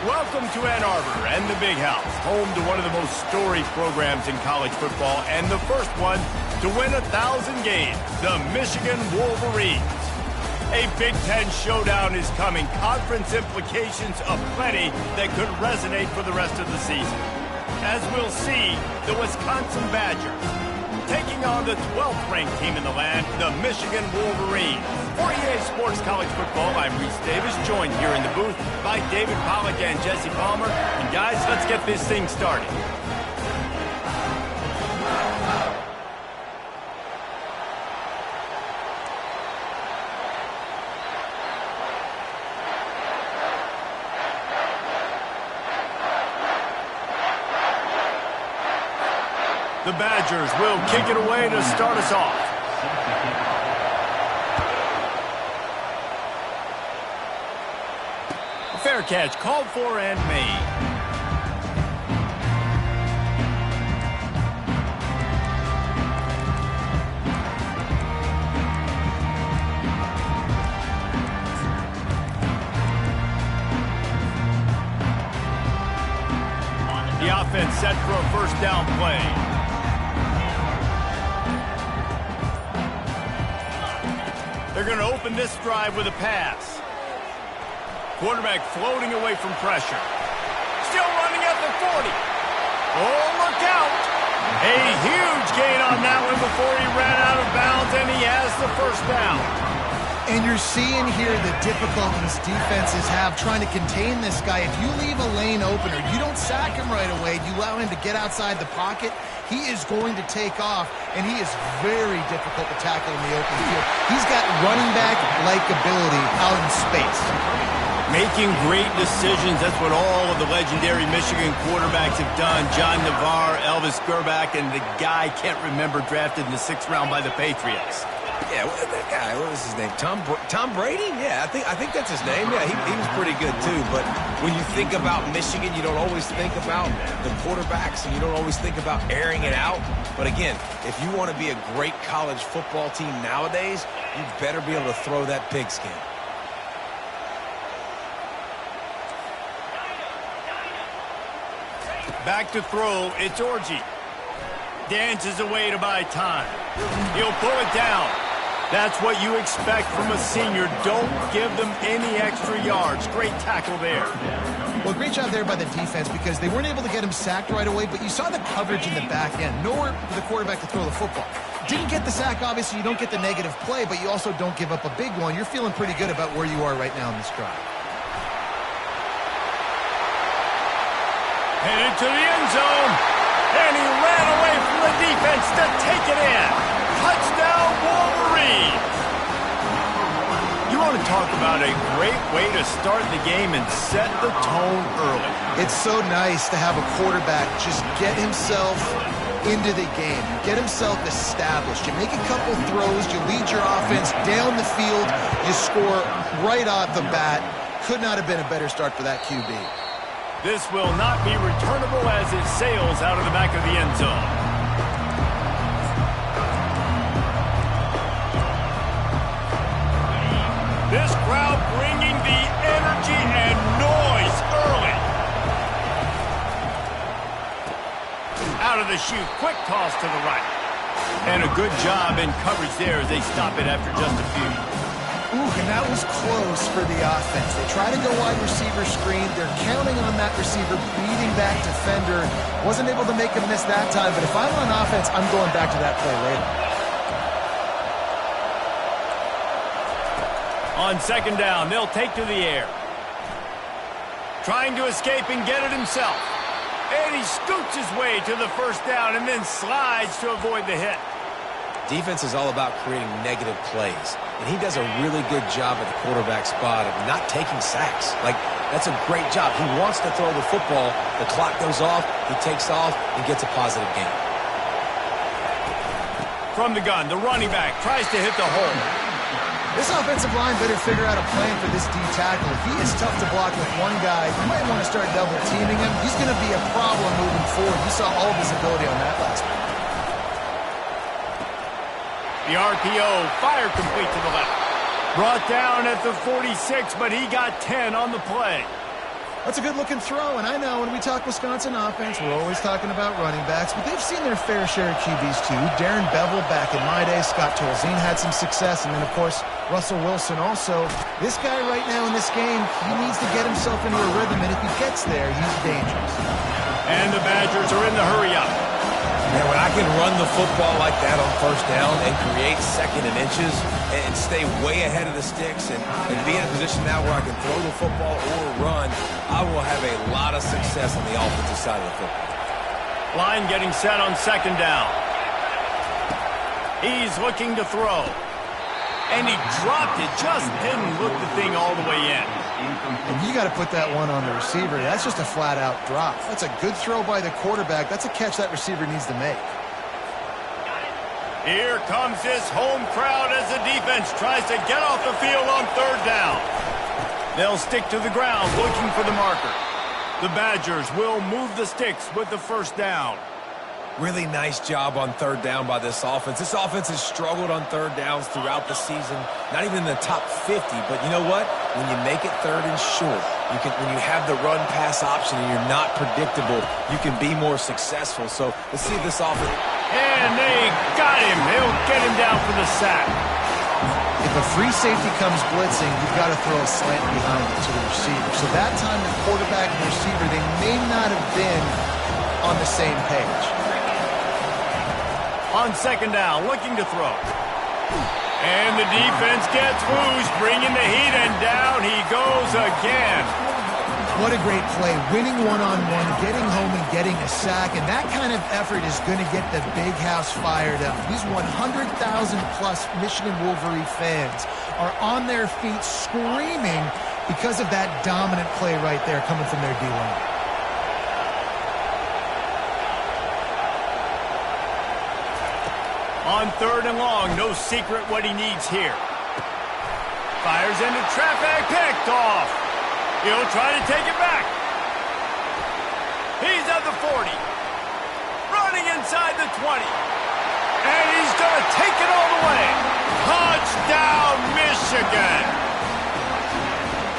Welcome to Ann Arbor and the Big House, home to one of the most storied programs in college football and the first one to win 1,000 games, the Michigan Wolverines. A Big Ten showdown is coming, conference implications aplenty that could resonate for the rest of the season. As we'll see, the Wisconsin Badgers taking on the 12th ranked team in the land, the Michigan Wolverines. For EA Sports College Football, I'm Reese Davis, joined here in the booth by David Pollack and Jesse Palmer. And guys, let's get this thing started. The Badgers will kick it away to start us off. A fair catch called for and made. The offense set for a first down play. They're going to open this drive with a pass. Quarterback floating away from pressure. Still running at the 40. Oh, look out. A huge gain on that one before he ran out of bounds, and he has the first down. And you're seeing here the difficulties defenses have trying to contain this guy. If you leave a lane open or you don't sack him right away, you allow him to get outside the pocket, he is going to take off, and he is very difficult to tackle in the open field. He's got running back-like ability out in space. Making great decisions, that's what all of the legendary Michigan quarterbacks have done. John Navarre, Elvis Grbac, and the guy can't remember drafted in the 6th round by the Patriots. Yeah, that guy, what was his name? Tom Brady? Yeah, I think that's his name. Yeah, he was pretty good too. But when you think about Michigan, you don't always think about the quarterbacks, and you don't always think about airing it out. But again, if you want to be a great college football team nowadays, you better be able to throw that pigskin. Back to throw, it's Orji. Dances away to buy time. He'll pull it down. That's what you expect from a senior. Don't give them any extra yards. Great tackle there. Well, great job there by the defense because they weren't able to get him sacked right away, but you saw the coverage in the back end. Nowhere for the quarterback to throw the football. Didn't get the sack, obviously. You don't get the negative play, but you also don't give up a big one. You're feeling pretty good about where you are right now in this drive. Headed to the end zone. And he ran away from the defense to take it in. Touchdown, Wolverines. You want to talk about a great way to start the game and set the tone early. It's so nice to have a quarterback just get himself into the game, get himself established. You make a couple throws, you lead your offense down the field, you score right off the bat. Could not have been a better start for that QB. This will not be returnable as it sails out of the back of the end zone. This crowd bringing the energy and noise early. Out of the chute, quick toss to the right. And a good job in coverage there as they stop it after just a few. Ooh, and that was close for the offense. They try to go wide receiver screen. They're counting on that receiver beating that defender. Wasn't able to make him miss that time, but if I'm on offense, I'm going back to that play later. On 2nd down, they'll take to the air. Trying to escape and get it himself. And he scoots his way to the first down and then slides to avoid the hit. Defense is all about creating negative plays, and he does a really good job at the quarterback spot of not taking sacks. Like, that's a great job. He wants to throw the football. The clock goes off, he takes off, and gets a positive gain. From the gun, the running back tries to hit the hole. This offensive line better figure out a plan for this D tackle. He is tough to block with one guy. You might want to start double teaming him. He's going to be a problem moving forward. You saw all of his ability on that last one. The RPO, fire complete to the left. Brought down at the 46, but he got 10 on the play. That's a good-looking throw, and I know when we talk Wisconsin offense, we're always talking about running backs, but they've seen their fair share of QBs too. Darren Bevel back in my day, Scott Tolzien had some success, and then, of course, Russell Wilson also. This guy right now in this game, he needs to get himself into a rhythm, and if he gets there, he's dangerous. And the Badgers are in the hurry-up. Man, when I can run the football like that on first down and create second and inches and stay way ahead of the sticks and be in a position now where I can throw the football or run, I will have a lot of success on the offensive side of the football. Line getting set on second down. He's looking to throw. And he dropped it, just didn't look the thing all the way in. And you got to put that one on the receiver. That's just a flat-out drop. That's a good throw by the quarterback. That's a catch that receiver needs to make. Here comes this home crowd as the defense tries to get off the field on third down. They'll stick to the ground looking for the marker. The Badgers will move the sticks with the first down. Really nice job on third down by this offense. This offense has struggled on third downs throughout the season. Not even in the top 50, but you know what? When you make it third and short, when you have the run-pass option and you're not predictable, you can be more successful. So let's see if this offense... And they got him. They'll get him down for the sack. If a free safety comes blitzing, you've got to throw a slant behind it to the receiver. So that time the quarterback and the receiver, they may not have been on the same page. On second down, looking to throw. And the defense gets loose, bringing the heat, and down he goes again. What a great play. Winning one-on-one, getting home and getting a sack, and that kind of effort is going to get the big house fired up. These 100,000-plus Michigan Wolverine fans are on their feet screaming because of that dominant play right there coming from their D-line. On third and long, no secret what he needs here. Fires into traffic, picked off. He'll try to take it back. He's at the 40. Running inside the 20. And he's going to take it all the way. Touchdown, Michigan.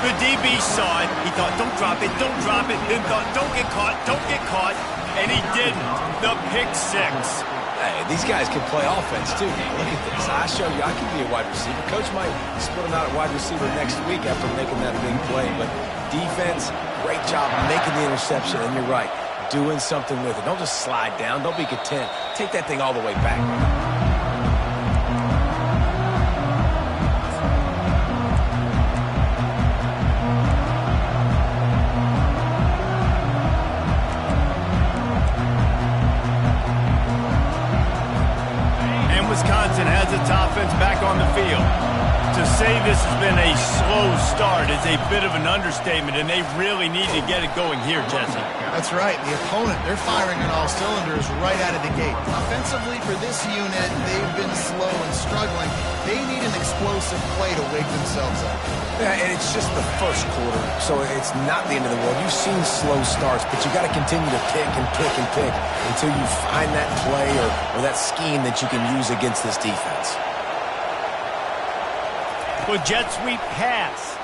The DB saw it. He thought, don't drop it, don't drop it. Then thought, don't get caught, don't get caught. And he didn't. The pick six. Hey, these guys can play offense, too. Look at this. I show you I can be a wide receiver. Coach might split him out at wide receiver next week after making that big play. But defense, great job making the interception. And you're right, doing something with it. Don't just slide down. Don't be content. Take that thing all the way back. Wisconsin has its offense back on the field. To say this has been a slow start is a bit of an understatement, and they really need to get it going here, Jesse. That's right. The opponent, they're firing on all cylinders right out of the gate. Offensively, for this unit, they've been slow and struggling. They need an explosive play to wake themselves up. Yeah, and it's just the first quarter, so it's not the end of the world. You've seen slow starts, but you got to continue to pick and pick and pick until you find that play or that scheme that you can use against this defense. With jet sweep pass.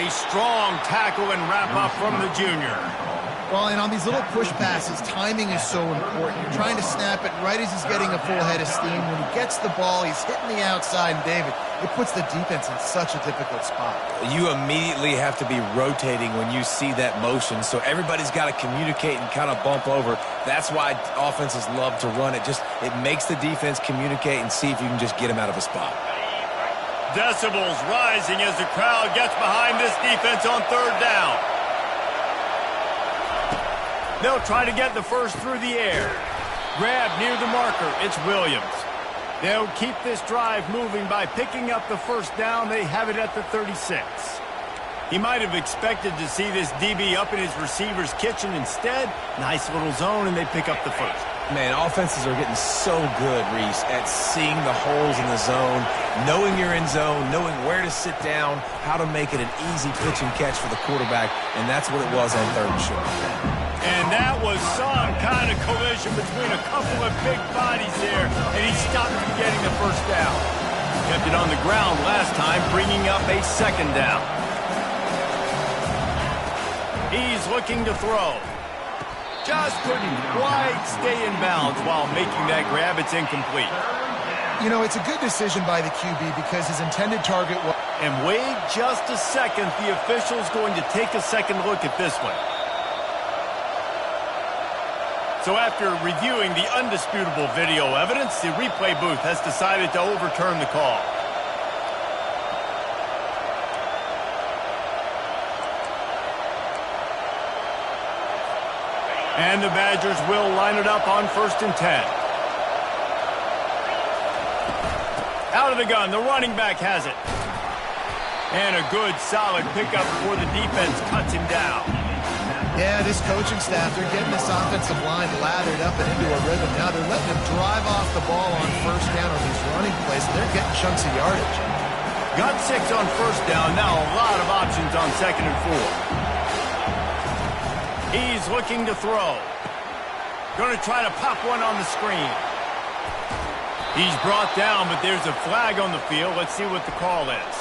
A strong tackle and wrap up from the junior. Well, and on these little push passes, timing is so important. You're trying to snap it right as he's getting a full head of steam. When he gets the ball, he's hitting the outside, and David, it puts the defense in such a difficult spot. You immediately have to be rotating when you see that motion, so everybody's got to communicate and kind of bump over. That's why offenses love to run it. It makes the defense communicate and see if you can just get him out of a spot. Decibels rising as the crowd gets behind this defense on third down. They'll try to get the first through the air. Grab near the marker. It's Williams. They'll keep this drive moving by picking up the first down. They have it at the 36. He might have expected to see this DB up in his receiver's kitchen. Instead, nice little zone, and they pick up the first. Man, offenses are getting so good, Reese, at seeing the holes in the zone, knowing you're in zone, knowing where to sit down, how to make it an easy pitch and catch for the quarterback, and that's what it was on third and short. And that was some kind of collision between a couple of big bodies there, and he stopped from getting the first down. Kept it on the ground last time, bringing up a second down. He's looking to throw. Just couldn't quite stay in bounds while making that grab. It's incomplete. You know, it's a good decision by the QB because his intended target was... And wait just a second. The official's going to take a second look at this one. So after reviewing the undisputable video evidence, the replay booth has decided to overturn the call. And the Badgers will line it up on 1st and 10. Out of the gun, the running back has it. And a good, solid pickup before the defense cuts him down. Yeah, this coaching staff, they're getting this offensive line lathered up and into a rhythm. Now they're letting him drive off the ball on 1st down on these running plays, and they're getting chunks of yardage. Got 6 on 1st down. Now a lot of options on 2nd and 4. He's looking to throw. Going to try to pop one on the screen. He's brought down, but there's a flag on the field. Let's see what the call is.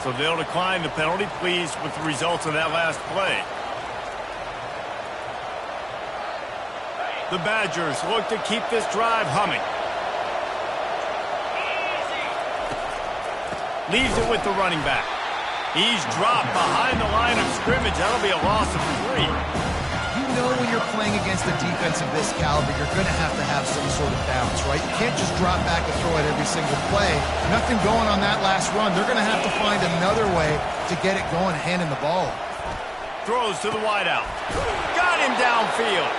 So they'll decline the penalty, pleased with the results of that last play. The Badgers look to keep this drive humming. Leaves it with the running back. He's dropped behind the line of scrimmage. That'll be a loss of 3. You know when you're playing against a defense of this caliber, you're going to have some sort of balance, right? You can't just drop back and throw it every single play. Nothing going on that last run. They're going to have to find another way to get it going, handing the ball. Throws to the wideout. Got him downfield.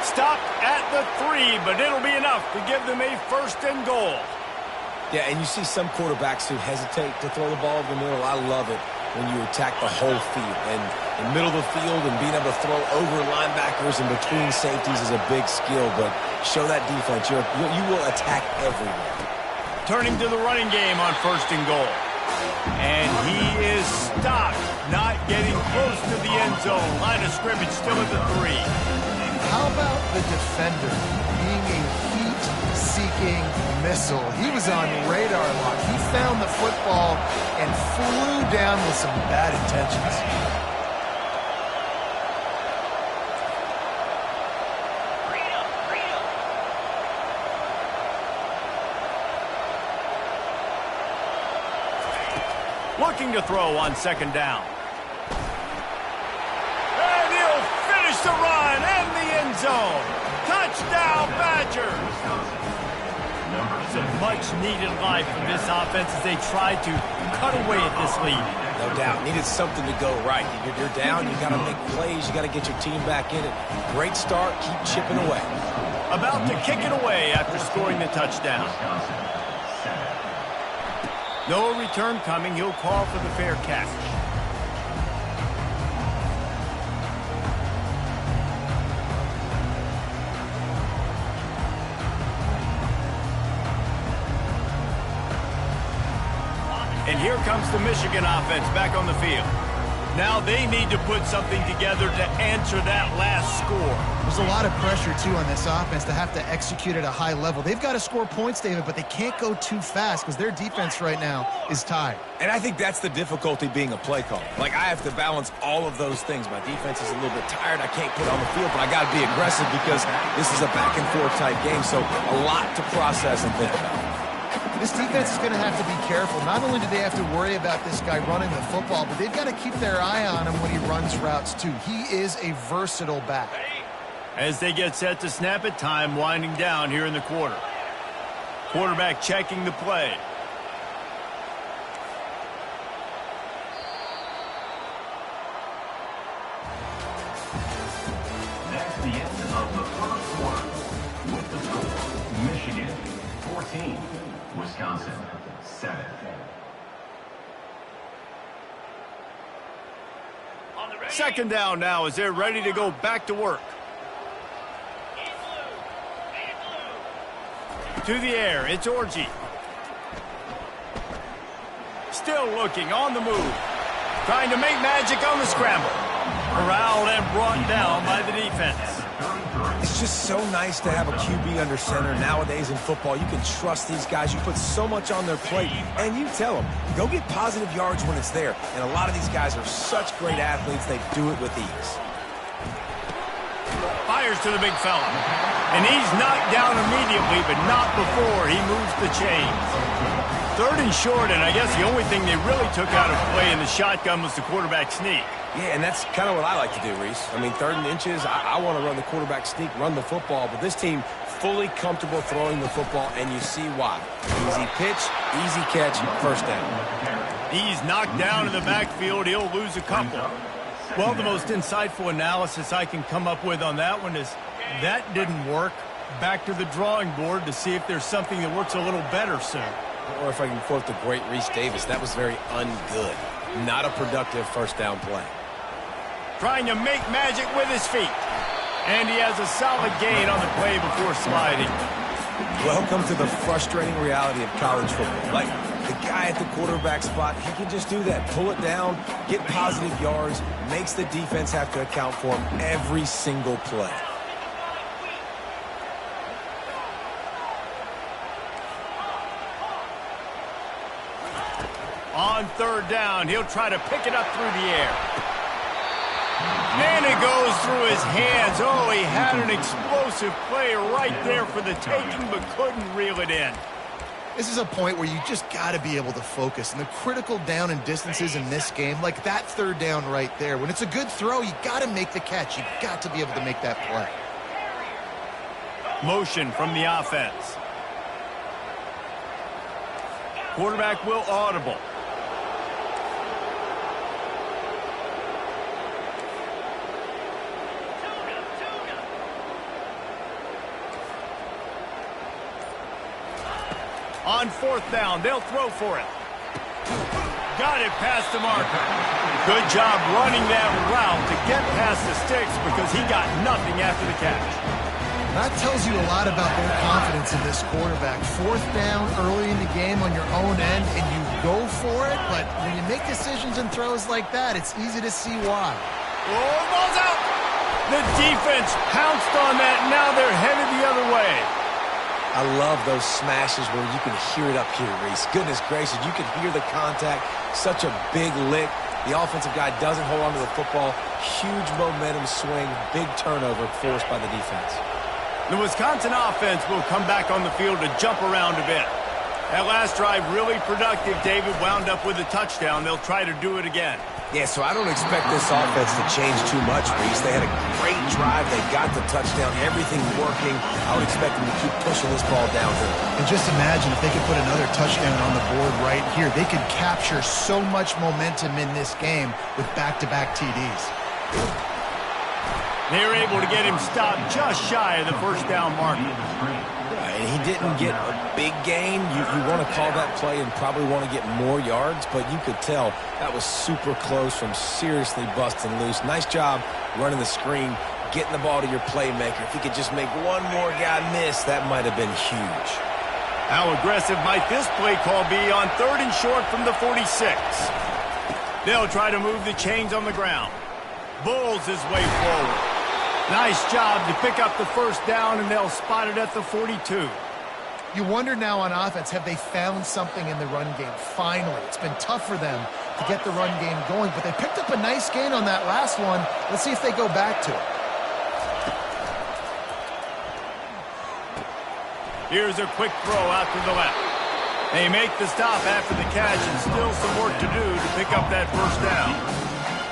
Stopped at the 3, but it'll be enough to give them a 1st and goal. Yeah, and you see some quarterbacks who hesitate to throw the ball in the middle. I love it when you attack the whole field. And in the middle of the field and being able to throw over linebackers and between safeties is a big skill. But show that defense. You will attack everywhere. Turning to the running game on 1st and goal. And he is stopped, not getting close to the end zone. Line of scrimmage still at the 3. How about the defender being a heat-seeking missile? He was on radar lock. He found the football and flew down with some bad intentions. Looking to throw on 2nd down. And he'll finish the run and the end zone. Touchdown, Badgers. It's a much-needed life for this offense as they try to cut away at this lead. No doubt. Needed something to go right. You're down. You got to make plays. You got to get your team back in it. Great start. Keep chipping away. About to kick it away after scoring the touchdown. No return coming. He'll call for the fair catch. And here comes the Michigan offense back on the field. Now they need to put something together to answer that last score. There's a lot of pressure, too, on this offense to have to execute at a high level. They've got to score points, David, but they can't go too fast because their defense right now is tied. And I think that's the difficulty being a play caller. Like, I have to balance all of those things. My defense is a little bit tired. I can't put it on the field, but I got to be aggressive because this is a back-and-forth type game, so a lot to process and think about. This defense is going to have to be careful. Not only do they have to worry about this guy running the football, but they've got to keep their eye on him when he runs routes, too. He is a versatile back. As they get set to snap it, time winding down here in the quarter. Quarterback checking the play. That's the end of the first quarter. With the score, Michigan 14, Wisconsin 7. Second down now as they're ready to go back to work. To the air, it's Orji. Still looking, on the move. Trying to make magic on the scramble. Corralled and brought down by the defense. It's just so nice to have a QB under center. Nowadays in football, you can trust these guys. You put so much on their plate, and you tell them, go get positive yards when it's there. And a lot of these guys are such great athletes, they do it with ease. Fires to the big fella. And he's knocked down immediately, but not before he moves the chains. 3rd and short, and I guess the only thing they really took out of play in the shotgun was the quarterback sneak. Yeah, and that's kind of what I like to do, Reese. I mean, 3rd and inches, I want to run the quarterback sneak, run the football, but this team fully comfortable throwing the football, and you see why. Easy pitch, easy catch, first down. He's knocked down in the backfield. He'll lose a couple. Well, the most insightful analysis I can come up with on that one is that didn't work. Back to the drawing board to see if there's something that works a little better soon. Or if I can quote the great Reese Davis, that was very ungood. Not a productive first down play. Trying to make magic with his feet. And he has a solid gain on the play before sliding. Welcome to the frustrating reality of college football. Like, the guy at the quarterback spot, he can just do that. Pull it down, get positive yards, makes the defense have to account for him every single play. On 3rd down, he'll try to pick it up through the air. And it goes through his hands. Oh, he had an explosive play right there for the taking, but couldn't reel it in. This is a point where you just got to be able to focus. And the critical down and distances in this game, like that 3rd down right there, when it's a good throw, you got to make the catch. You got to be able to make that play. Motion from the offense. Quarterback will audible. On 4th down, they'll throw for it. Got it past the marker. Good job running that route to get past the sticks because he got nothing after the catch. That tells you a lot about their confidence in this quarterback. 4th down early in the game on your own end, and you go for it, but when you make decisions and throws like that, it's easy to see why. Oh, ball's out! The defense pounced on that, and now they're headed the other way. I love those smashes where you can hear it up here, Reese. Goodness gracious, you can hear the contact. Such a big lick. The offensive guy doesn't hold on to the football. Huge momentum swing, big turnover forced by the defense. The Wisconsin offense will come back on the field to jump around a bit. That last drive really productive. David wound up with a touchdown. They'll try to do it again. Yeah, so I don't expect this offense to change too much, Reese. They had a great drive. They got the touchdown. Everything working. I would expect them to keep pushing this ball downhill. And just imagine if they could put another touchdown on the board right here. They could capture so much momentum in this game with back-to-back TDs. They were able to get him stopped just shy of the first down mark. And he didn't get a big gain. You want to call that play and probably want to get more yards, but you could tell that was super close from seriously busting loose. Nice job running the screen, getting the ball to your playmaker. If he could just make one more guy miss, that might have been huge. How aggressive might this play call be on 3rd and short from the 46? They'll try to move the chains on the ground. Bulls his way forward. Nice job to pick up the first down, and they'll spot it at the 42. You wonder now on offense, have they found something in the run game? Finally, it's been tough for them to get the run game going, but they picked up a nice gain on that last one. Let's see if they go back to it. Here's a quick throw out to the left. They make the stop after the catch, and still some work to do to pick up that first down.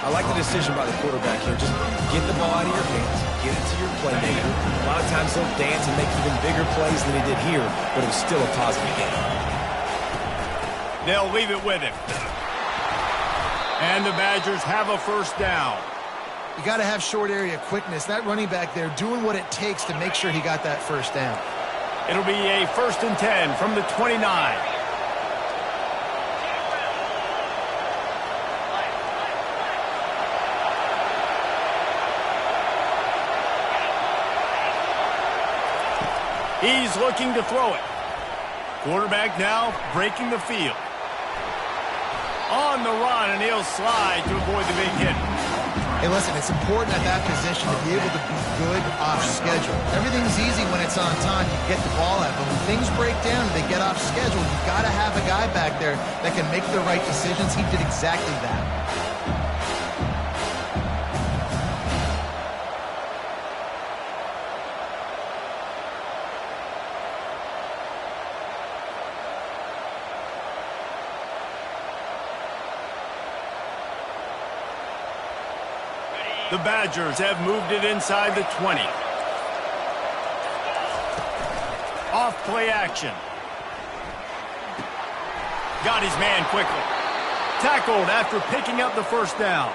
I like the decision by the quarterback here. Just get the ball out of your hands, get it to your playmaker. A lot of times he'll dance and make even bigger plays than he did here, but it was still a positive game. They'll leave it with him. And the Badgers have a first down. You got to have short area quickness. That running back there doing what it takes to make sure he got that first down. It'll be a 1st and 10 from the 29. He's looking to throw it. Quarterback now breaking the field. On the run, and he'll slide to avoid the big hit. Hey, listen, it's important at that position to be able to be good off schedule. Everything's easy when it's on time. You get the ball out. But when things break down and they get off schedule, you've got to have a guy back there that can make the right decisions. He did exactly that. The Badgers have moved it inside the 20. Off play action. Got his man quickly. Tackled after picking up the first down.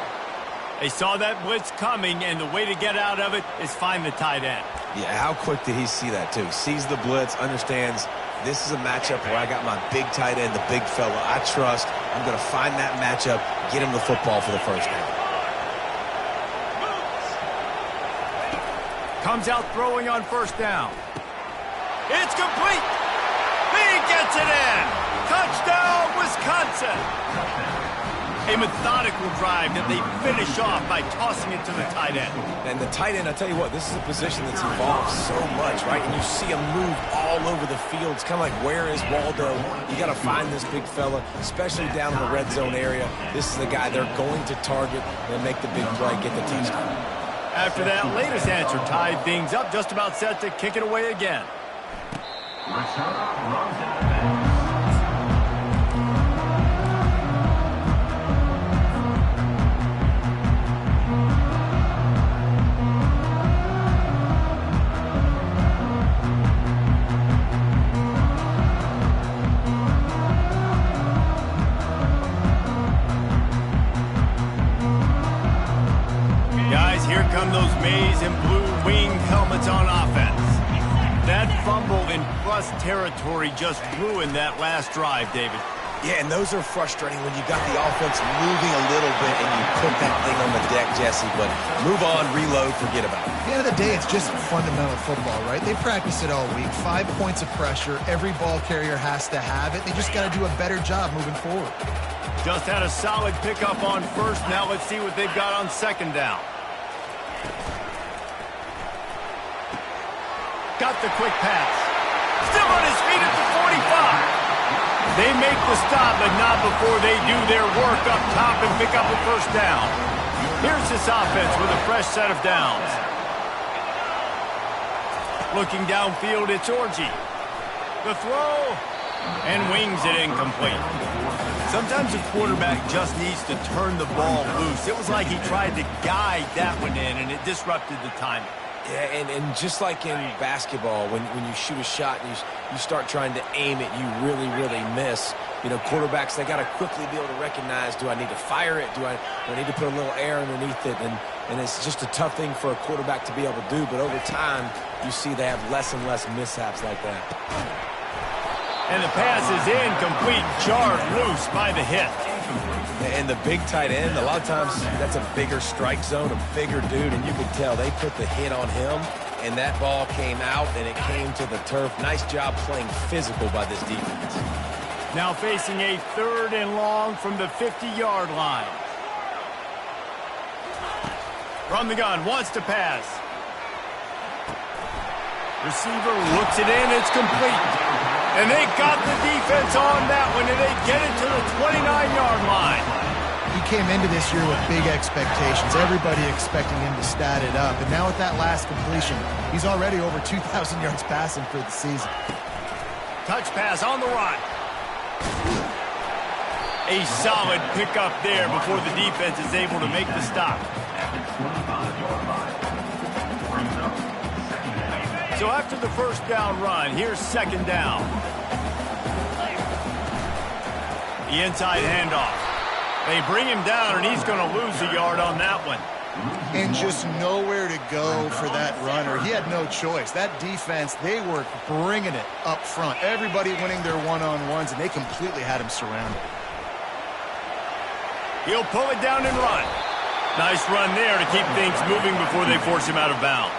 They saw that blitz coming, and the way to get out of it is find the tight end. Yeah, how quick did he see that, too? Sees the blitz, understands this is a matchup where I got my big tight end, the big fella I trust. I'm going to find that matchup, get him the football for the first down. Comes out throwing on first down. It's complete. He gets it in. Touchdown, Wisconsin. A methodical drive that they finish off by tossing it to the tight end. And the tight end, I tell you what, this is a position that's evolved so much, right? And you see him move all over the field. It's kind of like, where is Waldo? You got to find this big fella, especially down in the red zone area. This is the guy they're going to target and make the big play, get the touchdown. After that latest answer tied things up, just about set to kick it away again. Here come those maize and blue winged helmets on offense. That fumble in plus territory just ruined that last drive, David. Yeah, and those are frustrating when you got the offense moving a little bit and you put that thing on the deck, Jesse. But move on, reload, forget about it. At the end of the day, it's just fundamental football, right? They practice it all week. 5 points of pressure. Every ball carrier has to have it. They just got to do a better job moving forward. Just had a solid pickup on first. Now let's see what they've got on second down. Got the quick pass. Still on his feet at the 45. They make the stop, but not before they do their work up top and pick up a first down. Here's this offense with a fresh set of downs. Looking downfield, it's Orji. The throw, and wings it incomplete. Sometimes a quarterback just needs to turn the ball loose. It was like he tried to guide that one in, and it disrupted the timing. Yeah, and just like in basketball, when you shoot a shot and you start trying to aim it, you really, really miss. You know, quarterbacks, they got to quickly be able to recognize, do I need to fire it? Do I need to put a little air underneath it? And it's just a tough thing for a quarterback to be able to do. But over time, you see they have less and less mishaps like that. And the pass is incomplete, jarred loose by the hit. And the big tight end, a lot of times that's a bigger strike zone, a bigger dude, and you can tell they put the hit on him, and that ball came out, and it came to the turf. Nice job playing physical by this defense. Now facing a 3rd and long from the 50-yard line. From the gun, wants to pass. Receiver looks it in, it's complete. And they got the defense on that one, and they get it to the 29-yard line. He came into this year with big expectations. Everybody expecting him to stat it up. And now with that last completion, he's already over 2,000 yards passing for the season. Touch pass on the run. A solid pickup there before the defense is able to make the stop. So after the first down run, here's second down. The inside handoff. They bring him down, and he's going to lose a yard on that one. And just nowhere to go for that runner. He had no choice. That defense, they were bringing it up front. Everybody winning their one-on-ones, and they completely had him surrounded. He'll pull it down and run. Nice run there to keep things moving before they force him out of bounds.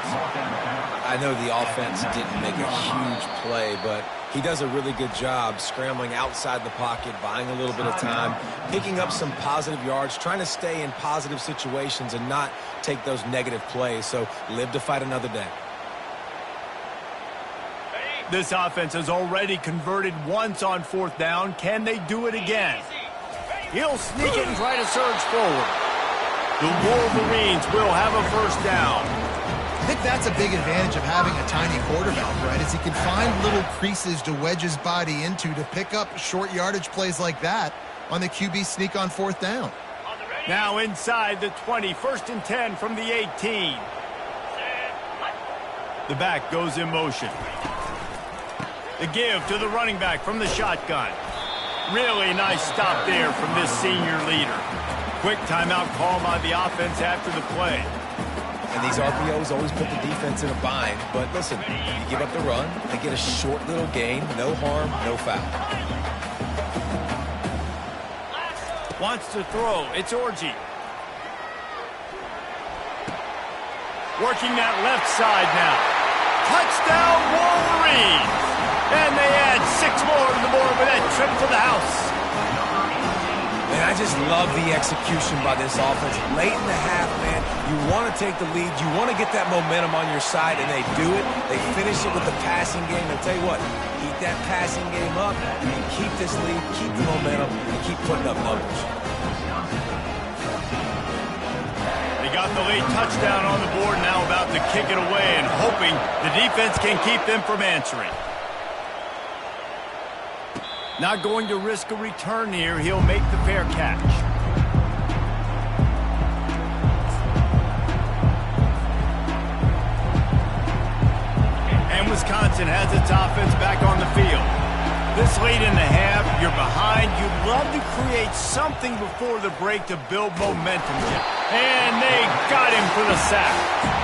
I know the offense didn't make a huge play, but he does a really good job scrambling outside the pocket, buying a little bit of time, picking up some positive yards, trying to stay in positive situations and not take those negative plays. So live to fight another day. This offense has already converted once on 4th down. Can they do it again? He'll sneak it and try to surge forward. The Wolverines will have a 1st down. I think that's a big advantage of having a tiny quarterback, right? Is he can find little creases to wedge his body into to pick up short yardage plays like that on the QB sneak on 4th down. Now inside the 20, 1st and 10 from the 18. The back goes in motion. The give to the running back from the shotgun. Really nice stop there from this senior leader. Quick timeout call by the offense after the play. And these RPOs always put the defense in a bind. But listen, you give up the run, they get a short little gain, no harm, no foul. Wants to throw. It's Orji. Working that left side now. Touchdown Wolverines! And they add 6 more to the board with that trip to the house. Man, I just love the execution by this offense. Late in the half, man, you want to take the lead. You want to get that momentum on your side, and they do it. They finish it with the passing game. And tell you what, keep that passing game up. You can keep this lead, keep the momentum, and keep putting up numbers. They got the late touchdown on the board, now about to kick it away and hoping the defense can keep them from answering. Not going to risk a return here. He'll make the fair catch. And Wisconsin has its offense back on the field. This late in the half, you're behind. You'd love to create something before the break to build momentum. And they got him for the sack.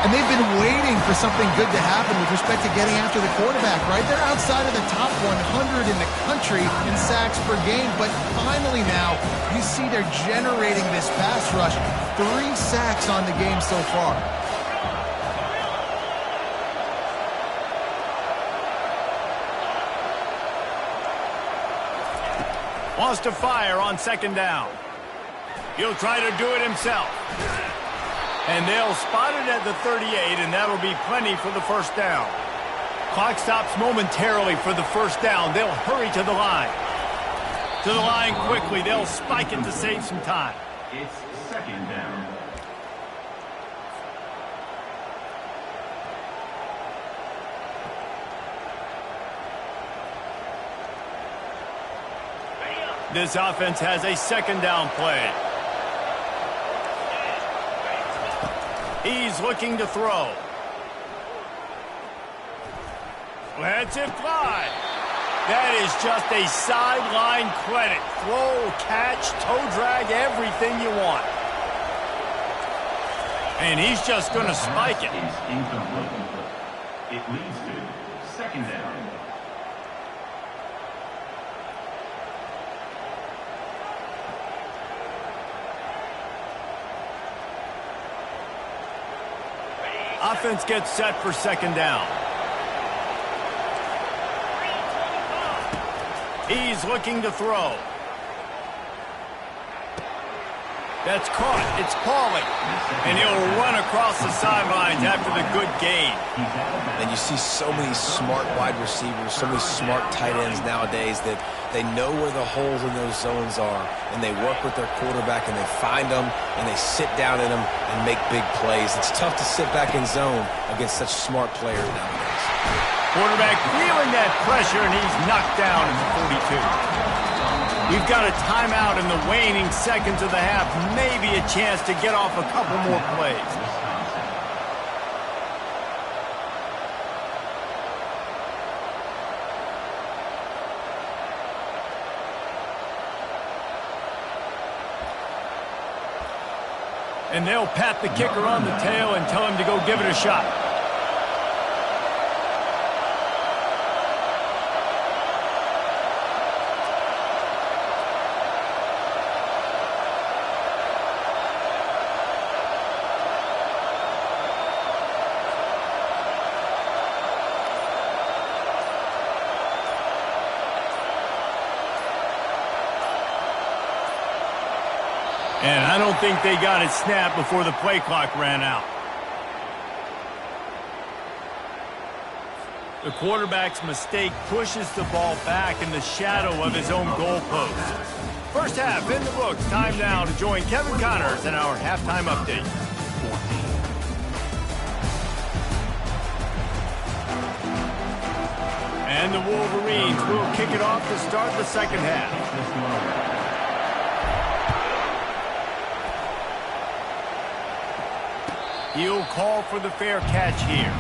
And they've been waiting for something good to happen with respect to getting after the quarterback, right? They're outside of the top 100 in the country in sacks per game, but finally now you see they're generating this pass rush. 3 sacks on the game so far. Wants to fire on 2nd down. He'll try to do it himself. And they'll spot it at the 38, and that'll be plenty for the 1st down. Clock stops momentarily for the 1st down. They'll hurry to the line. To the line quickly. They'll spike it to save some time. It's 2nd down. This offense has a 2nd down play. He's looking to throw. Lets it fly. That is just a sideline credit. Throw, catch, toe drag, everything you want. And he's just going to spike it. Is incomplete. It leads to 2nd down. Offense gets set for 2nd down. He's looking to throw. That's caught. It's Pauly. And he'll run across the sidelines after the good gain. And you see so many smart wide receivers, so many smart tight ends nowadays that they know where the holes in those zones are, and they work with their quarterback, and they find them, and they sit down in them and make big plays. It's tough to sit back in zone against such smart players nowadays. Quarterback feeling that pressure, and he's knocked down at the 42. We've got a timeout in the waning seconds of the half. Maybe a chance to get off a couple more plays. And they'll pat the kicker on the tail and tell him to go give it a shot. don't think they got it snapped before the play clock ran out. The quarterback's mistake pushes the ball back in the shadow of his own goalpost. First half in the books. Time now to join Kevin Connors in our halftime update. And the Wolverines will kick it off to start the second half. He'll call for the fair catch here.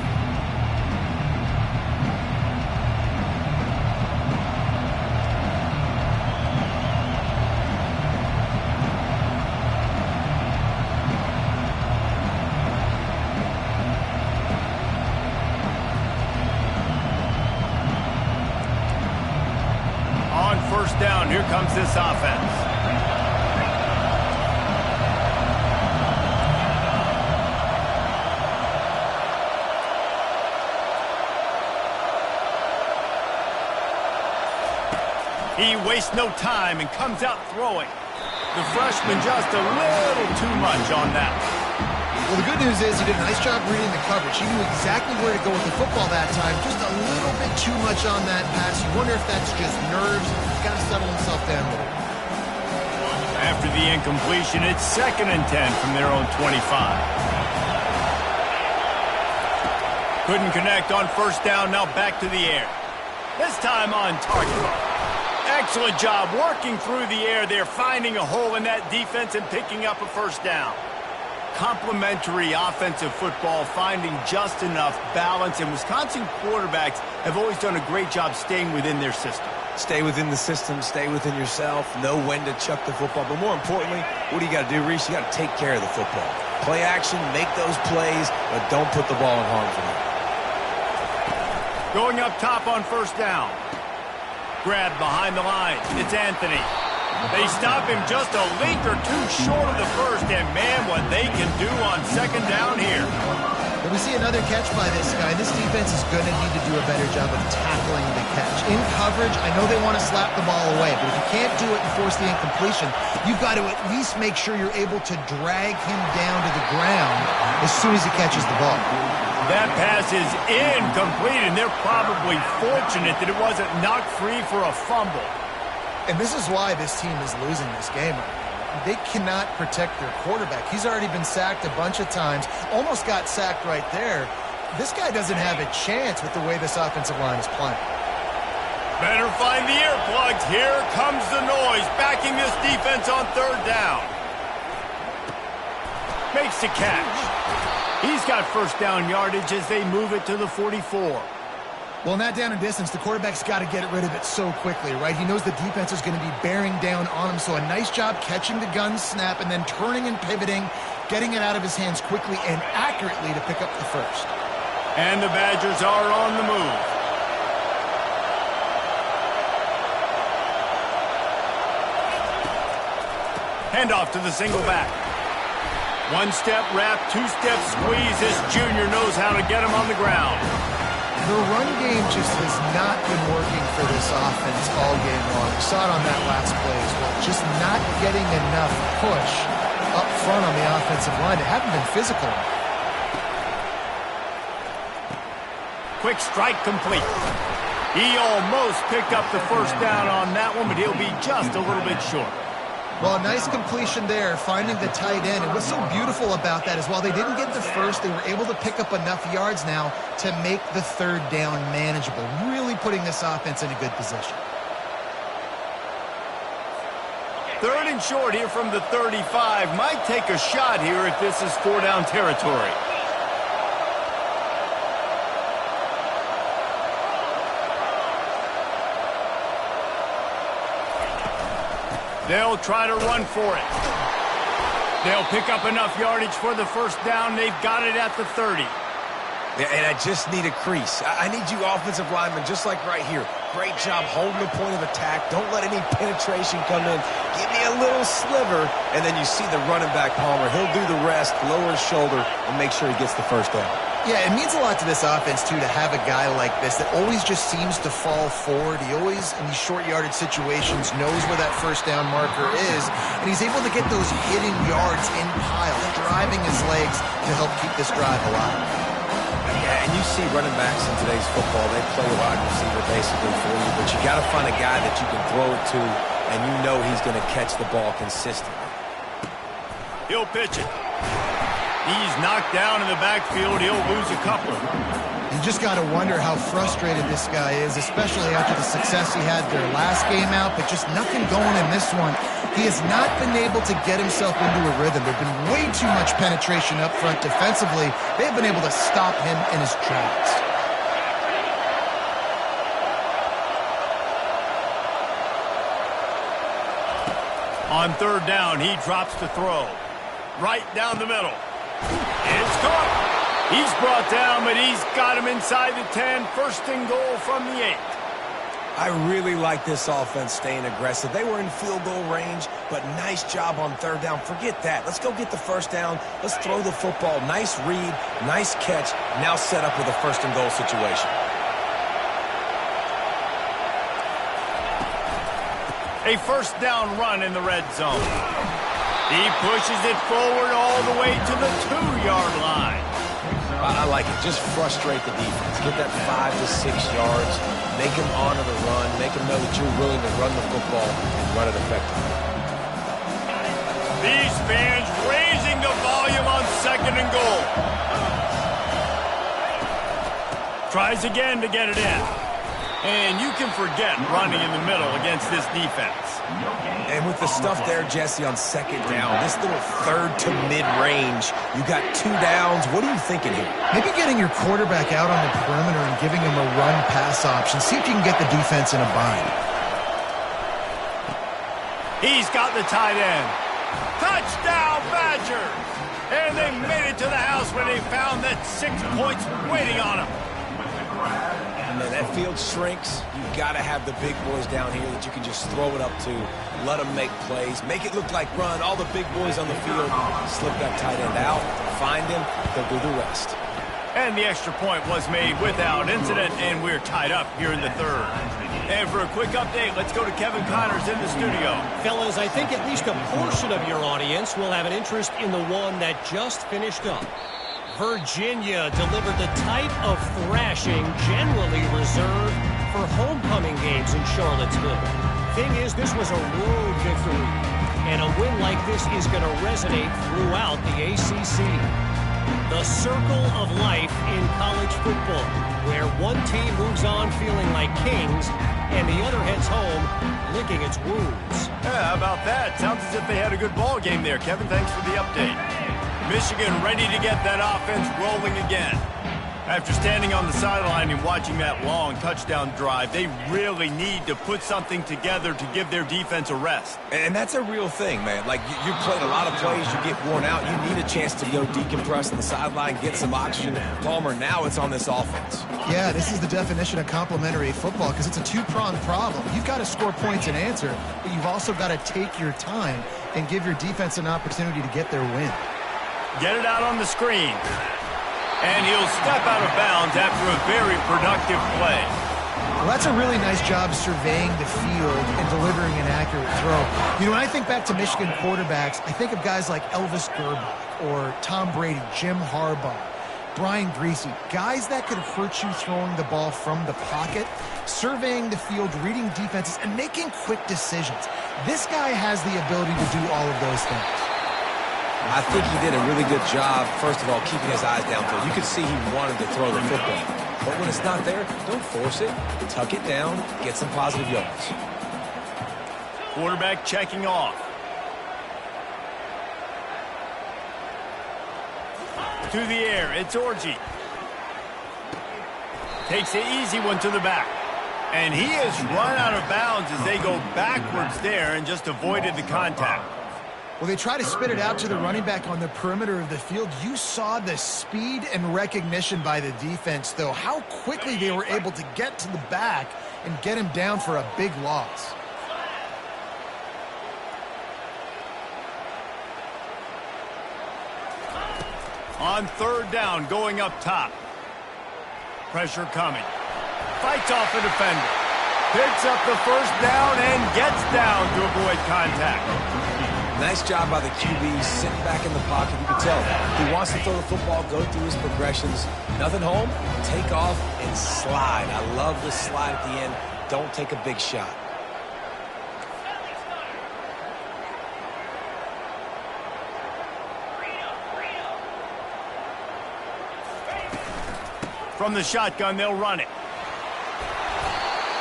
On first down, here comes this offense. He wastes no time and comes out throwing. The freshman just a little too much on that. Well, the good news is he did a nice job reading the coverage. He knew exactly where to go with the football that time. Just a little bit too much on that pass. You wonder if that's just nerves. He's got to settle himself down a little. After the incompletion, it's 2nd and 10 from their own 25. Couldn't connect on first down. Now back to the air. This time on target. Excellent job working through the air there, finding a hole in that defense and picking up a first down. Complementary offensive football, finding just enough balance, and Wisconsin quarterbacks have always done a great job staying within their system. Stay within the system, stay within yourself, know when to chuck the football. But more importantly, what do you got to do, Reese? You got to take care of the football. Play action, make those plays, but don't put the ball in harm's way. Going up top on first down. Grab behind the line. It's Anthony. They stop him just a link or two short of the first, and man, what they can do on second down here. But we see another catch by this guy. This defense is going to need to do a better job of tackling the catch. In coverage, I know they want to slap the ball away, but if you can't do it and force the incompletion, you've got to at least make sure you're able to drag him down to the ground as soon as he catches the ball. That pass is incomplete, and they're probably fortunate that it wasn't knocked free for a fumble. And this is why this team is losing this game. They cannot protect their quarterback. He's already been sacked a bunch of times, almost got sacked right there. This guy doesn't have a chance with the way this offensive line is playing. Better find the earplugs. Here comes the noise, backing this defense on third down. Makes the catch. He's got first down yardage as they move it to the 44. Well, in that down and distance, the quarterback's got to get rid of it so quickly, right? He knows the defense is going to be bearing down on him, so a nice job catching the gun snap and then turning and pivoting, getting it out of his hands quickly and accurately to pick up the first. And the Badgers are on the move. Handoff to the single back. One-step wrap, two-step squeeze. This junior knows how to get him on the ground. The run game just has not been working for this offense all game long. We saw it on that last play as well. Just not getting enough push up front on the offensive line. They haven't been physical. Quick strike complete. He almost picked up the first down on that one, but he'll be just a little bit short. Well, a nice completion there, finding the tight end. And what's so beautiful about that is while they didn't get the first, they were able to pick up enough yards now to make the third down manageable, really putting this offense in a good position. Third and short here from the 35. Might take a shot here if this is four-down territory. They'll try to run for it. They'll pick up enough yardage for the first down. They've got it at the 30. Yeah, and I just need a crease. I need you offensive linemen, just like right here. Great job holding the point of attack. Don't let any penetration come in. Give me a little sliver, and then you see the running back, Palmer. He'll do the rest, lower his shoulder, and make sure he gets the first down. Yeah, it means a lot to this offense, too, to have a guy like this that always just seems to fall forward. He always, in these short yardage situations, knows where that first down marker is, and he's able to get those hidden yards in pile, driving his legs to help keep this drive alive. Yeah, and you see running backs in today's football, they play wide receiver basically for you, but you got to find a guy that you can throw it to, and you know he's going to catch the ball consistently. He'll pitch it. He's knocked down in the backfield. He'll lose a couple. You just got to wonder how frustrated this guy is, especially after the success he had their last game out, but just nothing going in this one. He has not been able to get himself into a rhythm. There's been way too much penetration up front defensively. They've been able to stop him in his tracks. On third down, he drops to throw. Right down the middle. It's caught. He's brought down, but he's got him inside the 10. First and goal from the 8. I really like this offense staying aggressive. They were in field goal range, but nice job on third down. Forget that. Let's go get the first down. Let's throw the football. Nice read, nice catch. Now set up with a first and goal situation. A first down run in the red zone. He pushes it forward all the way to the 2-yard line. I like it. Just frustrate the defense. Get that 5 to 6 yards. Make them honor the run. Make them know that you're willing to run the football and run it effectively. These fans raising the volume on second and goal. Tries again to get it in. And you can forget running in the middle against this defense. And with the stuff there, Jesse, on second down, this little third to mid-range, you got 2 downs. What are you thinking here? Maybe getting your quarterback out on the perimeter and giving him a run-pass option. See if you can get the defense in a bind. He's got the tight end. Touchdown, Badgers! And they made it to the house when they found that 6 points waiting on them. And then that field shrinks. You've got to have the big boys down here that you can just throw it up to. Let them make plays. Make it look like run. All the big boys on the field. Slip that tight end out. Find him. They'll do the rest. And the extra point was made without incident, and we're tied up here in the third. And for a quick update, let's go to Kevin Connors in the studio. Fellas, I think at least a portion of your audience will have an interest in the one that just finished up. Virginia delivered the type of thrashing generally reserved for homecoming games in Charlottesville. Thing is, this was a road victory, and a win like this is going to resonate throughout the ACC. The circle of life in college football, where one team moves on feeling like kings, and the other heads home licking its wounds. Yeah, how about that? Sounds as if they had a good ball game there. Kevin, thanks for the update. Michigan ready to get that offense rolling again. After standing on the sideline and watching that long touchdown drive, they really need to put something together to give their defense a rest. And that's a real thing, man. Like, you played a lot of plays, you get worn out, you need a chance to go decompress on the sideline, get some oxygen. Palmer, now it's on this offense. Yeah, this is the definition of complementary football because it's a two-pronged problem. You've got to score points and answer, but you've also got to take your time and give your defense an opportunity to get their win. Get it out on the screen. And he'll step out of bounds after a very productive play. Well, that's a really nice job surveying the field and delivering an accurate throw. You know, when I think back to Michigan quarterbacks, I think of guys like Elvis Gerbach or Tom Brady, Jim Harbaugh, Brian Griese, guys that could hurt you throwing the ball from the pocket, surveying the field, reading defenses, and making quick decisions. This guy has the ability to do all of those things. I think he did a really good job, first of all, keeping his eyes downfield. You could see he wanted to throw the football. But when it's not there, don't force it. Tuck it down, get some positive yards. Quarterback checking off. To the air, it's Orji. Takes the easy one to the back. And he has run out of bounds as they go backwards there and just avoided the contact. Well, they try to spit it out to the running back on the perimeter of the field. You saw the speed and recognition by the defense, though, how quickly they were able to get to the back and get him down for a big loss. On third down, going up top. Pressure coming. Fights off the defender. Picks up the first down and gets down to avoid contact. Nice job by the QB, sitting back in the pocket. You can tell he wants to throw the football, go through his progressions. Nothing home, take off and slide. I love the slide at the end. Don't take a big shot. From the shotgun, they'll run it.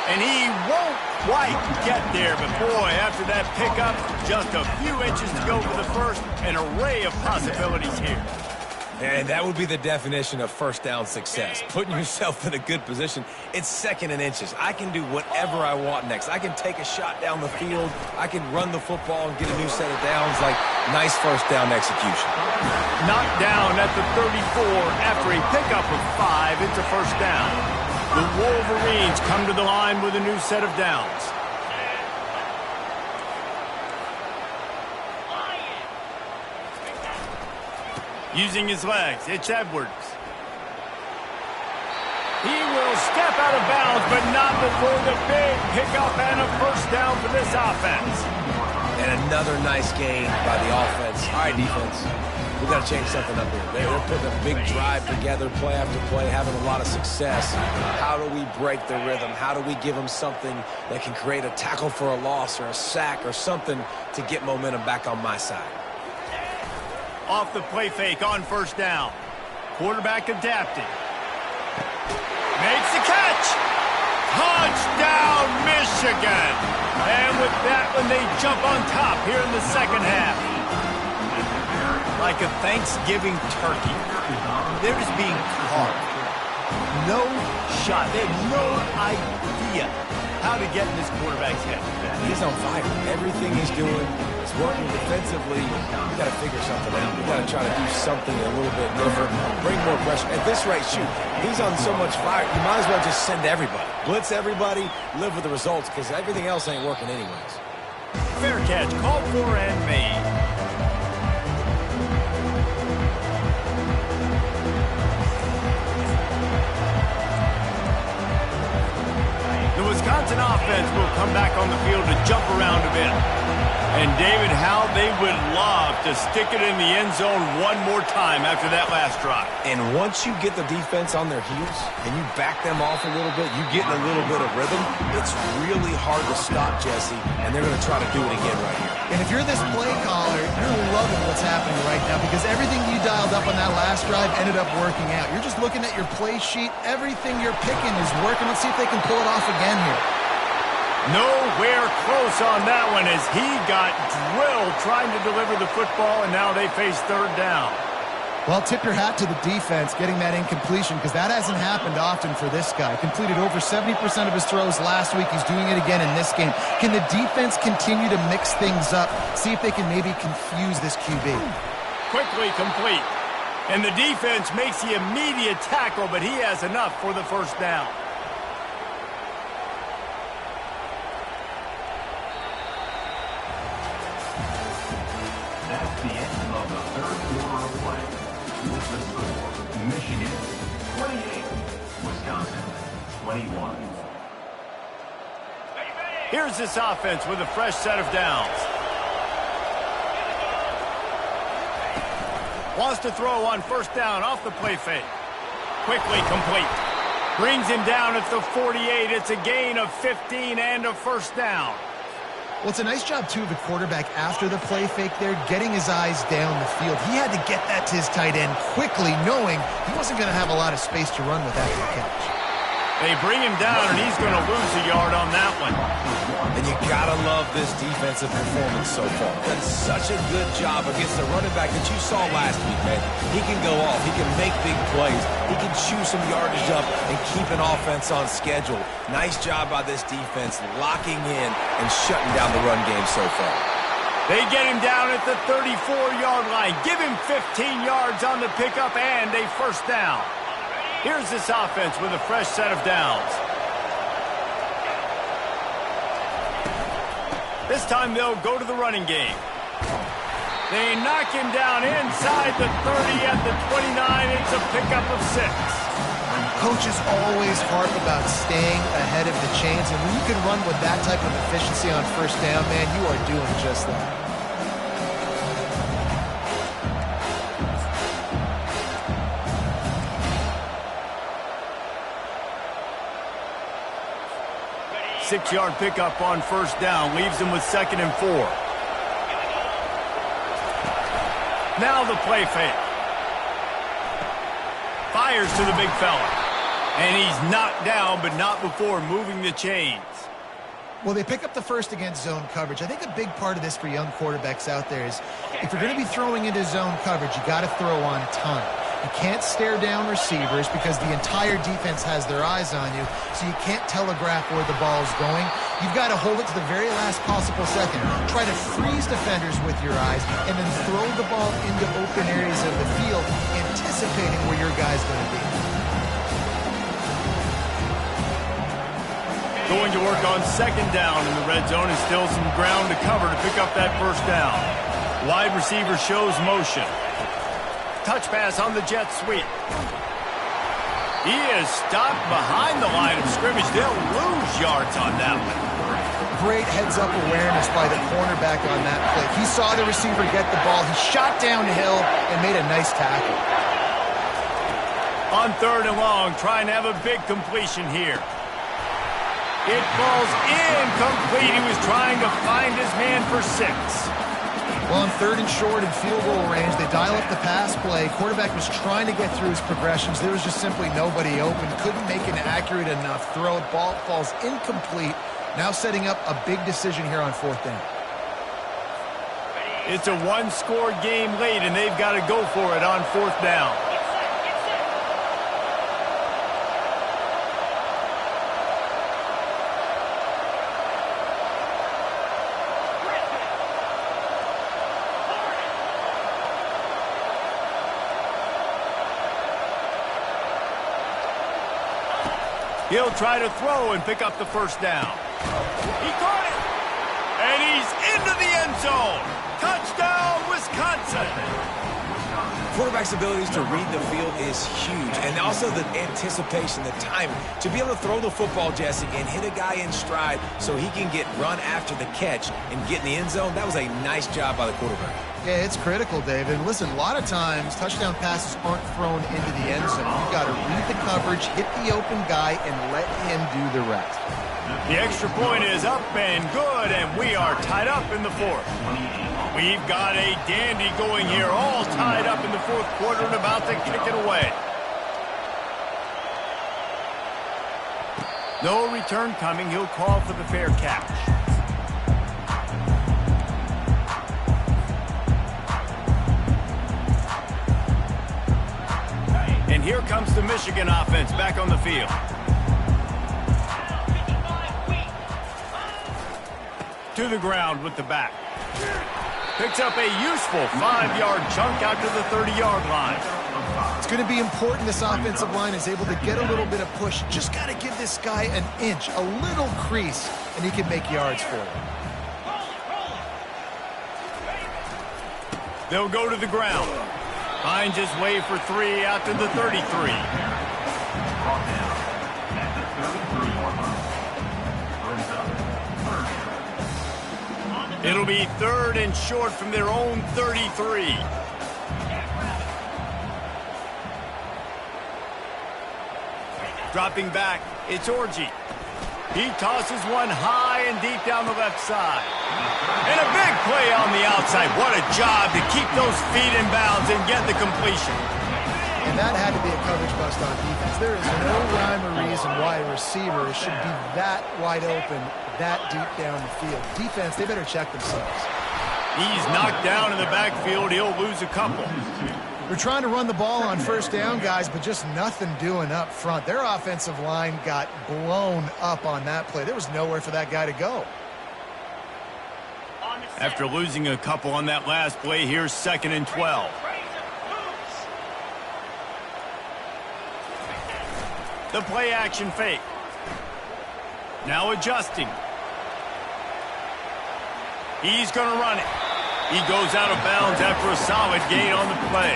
And he won't quite get there, but boy, after that pickup, just a few inches to go for the first. An array of possibilities here. And that would be the definition of first down success. Putting yourself in a good position. It's second and inches. I can do whatever I want next. I can take a shot down the field. I can run the football and get a new set of downs. Like, nice first down execution. Knocked down at the 34 after a pickup of 5. It's a first down. The Wolverines come to the line with a new set of downs. Using his legs, it's Edwards. He will step out of bounds, but not before the big pickup and a first down for this offense. And another nice gain by the offense. All right, defense. We've got to change something up here. They're putting a big drive together, play after play, having a lot of success. How do we break the rhythm? How do we give them something that can create a tackle for a loss or a sack or something to get momentum back on my side? Off the play fake on first down. Quarterback adapting. Makes the catch. Touchdown, Michigan. And with that one, they jump on top here in the second half. Like a Thanksgiving turkey. They're just being carved. No shot. They have no idea how to get in this quarterback's head. He's on fire. Everything he's doing is working defensively. We got to figure something out. We got to try to do something a little bit different. Bring more pressure. At this rate, shoot, he's on so much fire. You might as well just send everybody. Blitz everybody. Live with the results because everything else ain't working anyways. Fair catch. Called for and made. The Wisconsin offense will come back on the field to jump around a bit. And David, how they would love to stick it in the end zone one more time after that last drive. And once you get the defense on their heels and you back them off a little bit, you get in a little bit of rhythm, it's really hard to stop, Jesse, and they're going to try to do it again right here. And if you're this play caller, you're loving what's happening right now because everything you dialed up on that last drive ended up working out. You're just looking at your play sheet. Everything you're picking is working. Let's see if they can pull it off again here. Nowhere close on that one as he got drilled trying to deliver the football, and now they face third down. Well, tip your hat to the defense getting that incompletion because that hasn't happened often for this guy. Completed over 70% of his throws last week. He's doing it again in this game. Can the defense continue to mix things up? See if they can maybe confuse this QB. Quickly complete. And the defense makes the immediate tackle, but he has enough for the first down. That's the end of the third quarter of play. With the score, Michigan 28, Wisconsin 21. Here's this offense with a fresh set of downs. Wants to throw on first down off the play fake. Quickly complete. Brings him down at the 48. It's a gain of 15 and a first down. Well, it's a nice job, too, of the quarterback after the play fake there, getting his eyes down the field. He had to get that to his tight end quickly, knowing he wasn't going to have a lot of space to run with after the catch. They bring him down, and he's going to lose a yard on that one. And you got to love this defensive performance so far. Done such a good job against the running back that you saw last week, man. He can go off. He can make big plays. He can chew some yardage up and keep an offense on schedule. Nice job by this defense locking in and shutting down the run game so far. They get him down at the 34-yard line. Give him 15 yards on the pickup and a first down. Here's this offense with a fresh set of downs. This time they'll go to the running game. They knock him down inside the 30 at the 29. It's a pickup of 6. Coaches always harp about staying ahead of the chains, and when you can run with that type of efficiency on first down, man, you are doing just that. Six-yard pickup on first down leaves him with 2nd and 4. Now the play fake. Fires to the big fella. And he's knocked down, but not before moving the chains. Well, they pick up the first against zone coverage. I think a big part of this for young quarterbacks out there is if you're going to be throwing into zone coverage, you got to throw on time. You can't stare down receivers because the entire defense has their eyes on you, so you can't telegraph where the ball is going. You've got to hold it to the very last possible second. Try to freeze defenders with your eyes and then throw the ball into open areas of the field, anticipating where your guy's going to be. Going to work on 2nd down in the red zone and still some ground to cover to pick up that first down. Wide receiver shows motion. Touch pass on the jet sweep. He is stopped behind the line of scrimmage. They'll lose yards on that one. Great heads-up awareness by the cornerback on that play. He saw the receiver get the ball. He shot downhill and made a nice tackle. On 3rd and long, trying to have a big completion here. It falls incomplete. He was trying to find his man for 6. Well, on 3rd and short in field goal range, they dial up the pass play. Quarterback was trying to get through his progressions. There was just simply nobody open. Couldn't make an accurate enough throw. Ball falls incomplete. Now setting up a big decision here on 4th down. It's a one-score game late, and they've got to go for it on 4th down. He'll try to throw and pick up the first down. He caught it! And he's into the end zone! Touchdown, Wisconsin! Quarterback's abilities to read the field is huge, and also the anticipation, the timing. To be able to throw the football, Jesse, and hit a guy in stride so he can get run after the catch and get in the end zone, that was a nice job by the quarterback. Yeah, it's critical, David. And listen, a lot of times touchdown passes aren't thrown into the end zone. You've got to read the coverage, hit the open guy, and let him do the rest. The extra point is up and good, and we are tied up in the 4th. We've got a dandy going here, all tied up in the 4th quarter and about to kick it away. No return coming. He'll call for the fair catch. And here comes the Michigan offense back on the field. To the ground with the back. Picks up a useful 5-yard chunk out to the 30-yard line. It's going to be important this offensive line is able to get a little bit of push. Just got to give this guy an inch, a little crease, and he can make yards for it. They'll go to the ground. Finds his way for 3 out to the 33. It'll be 3rd and short from their own 33. Dropping back, it's Orji. He tosses one high and deep down the left side. And a big play on the outside. What a job to keep those feet in bounds and get the completion. And that had to be a coverage bust on defense. There is no rhyme or reason why a receiver should be that wide open, that deep down the field. Defense, they better check themselves. He's knocked down in the backfield. He'll lose a couple. They're trying to run the ball on first down, guys, but just nothing doing up front. Their offensive line got blown up on that play. There was nowhere for that guy to go. After losing a couple on that last play, here's 2nd and 12. The play action fake. Now adjusting. He's going to run it. He goes out of bounds after a solid gain on the play.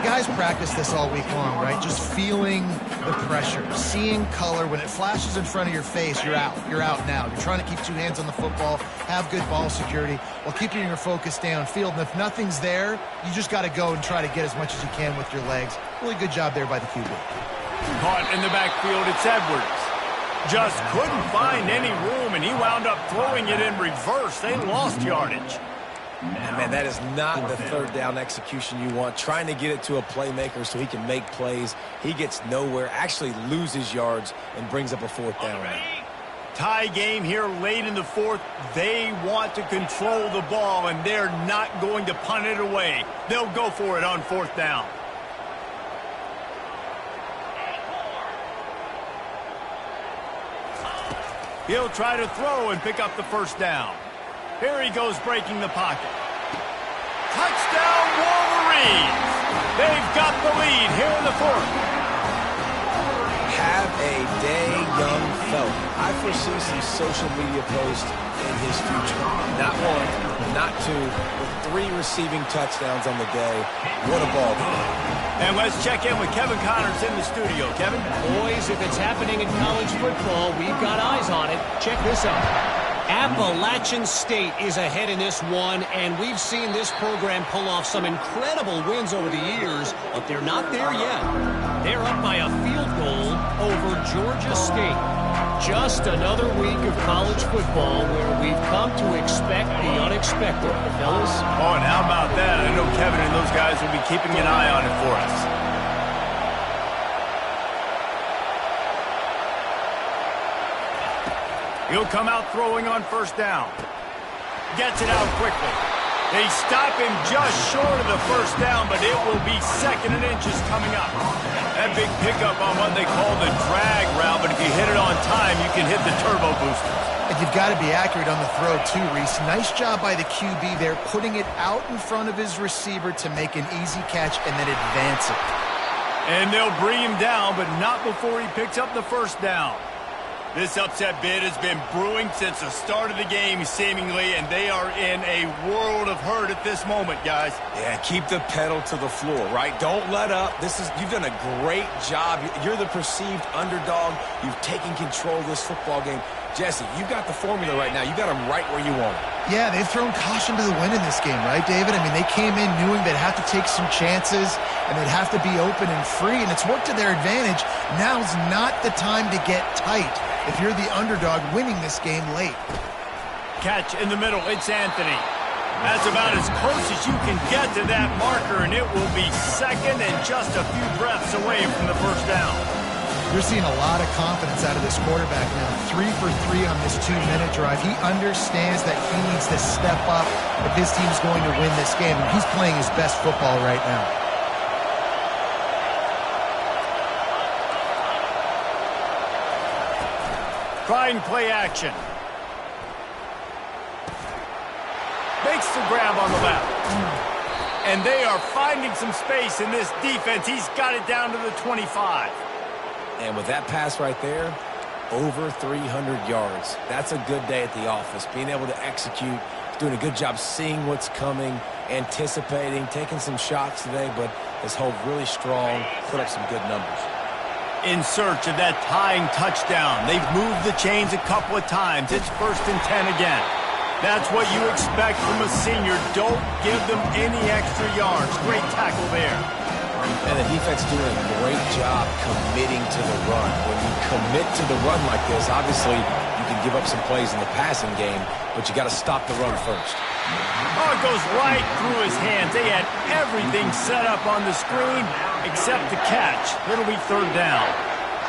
Guys practice this all week long, right? Just feeling the pressure, seeing color. When it flashes in front of your face, you're out. You're out now. You're trying to keep two hands on the football, have good ball security, while keeping your focus downfield. And if nothing's there, you just got to go and try to get as much as you can with your legs. Really good job there by the QB. Caught in the backfield, it's Edwards. Just couldn't find any room, and he wound up throwing it in reverse. They lost yardage. And man, that is not the third down execution you want. Trying to get it to a playmaker so he can make plays. He gets nowhere, actually loses yards, and brings up a fourth down. Tie game here late in the fourth. They want to control the ball, and they're not going to punt it away. They'll go for it on fourth down. He'll try to throw and pick up the first down. Here he goes breaking the pocket. Touchdown, Wolverines! They've got the lead here in the fourth. Have a day, young fella. I foresee some social media posts in his future. Not one, not two, but 3 receiving touchdowns on the day. What a ball game. And let's check in with Kevin Connors in the studio. Kevin? Boys, if it's happening in college football, we've got eyes on it. Check this out. Appalachian State is ahead in this one, and we've seen this program pull off some incredible wins over the years, but they're not there yet. They're up by a field goal over Georgia State. Just another week of college football where we've come to expect the unexpected, fellas. Oh, and how about that? I know Kevin and those guys will be keeping an eye on it for us. He'll come out throwing on first down. Gets it out quickly. They stop him just short of the first down, but it will be second and inches coming up. That big pickup on what they call the drag route, but if you hit it on time, you can hit the turbo booster. And you've got to be accurate on the throw too, Reese. Nice job by the QB there, putting it out in front of his receiver to make an easy catch and then advance it. And they'll bring him down, but not before he picks up the first down. This upset bid has been brewing since the start of the game, seemingly, and they are in a world of hurt at this moment, guys. Yeah, keep the pedal to the floor, right? Don't let up. You've done a great job. You're the perceived underdog. You've taken control of this football game. Jesse, you've got the formula right now. You got them right where you want them. Yeah, they've thrown caution to the wind in this game, right, David? I mean, they came in knowing they'd have to take some chances and they'd have to be open and free, and it's worked to their advantage. Now's not the time to get tight if you're the underdog winning this game late. Catch in the middle. It's Anthony. That's about as close as you can get to that marker, and it will be second and just a few breaths away from the first down. You're seeing a lot of confidence out of this quarterback now. 3 for 3 on this 2-minute drive. He understands that he needs to step up if his team's going to win this game, and he's playing his best football right now. Trying play action. Makes the grab on the left. And they are finding some space in this defense. He's got it down to the 25. And with that pass right there, over 300 yards. That's a good day at the office. Being able to execute, doing a good job seeing what's coming, anticipating, taking some shots today, but has held really strong, put up some good numbers. In search of that tying touchdown. They've moved the chains a couple of times. It's 1st and 10 again. That's what you expect from a senior. Don't give them any extra yards. Great tackle there. And the defense doing a great job committing to the run. When you commit to the run like this, obviously you can give up some plays in the passing game, but you got to stop the run first. Oh, it goes right through his hands. They had everything set up on the screen except the catch. It'll be 3rd down.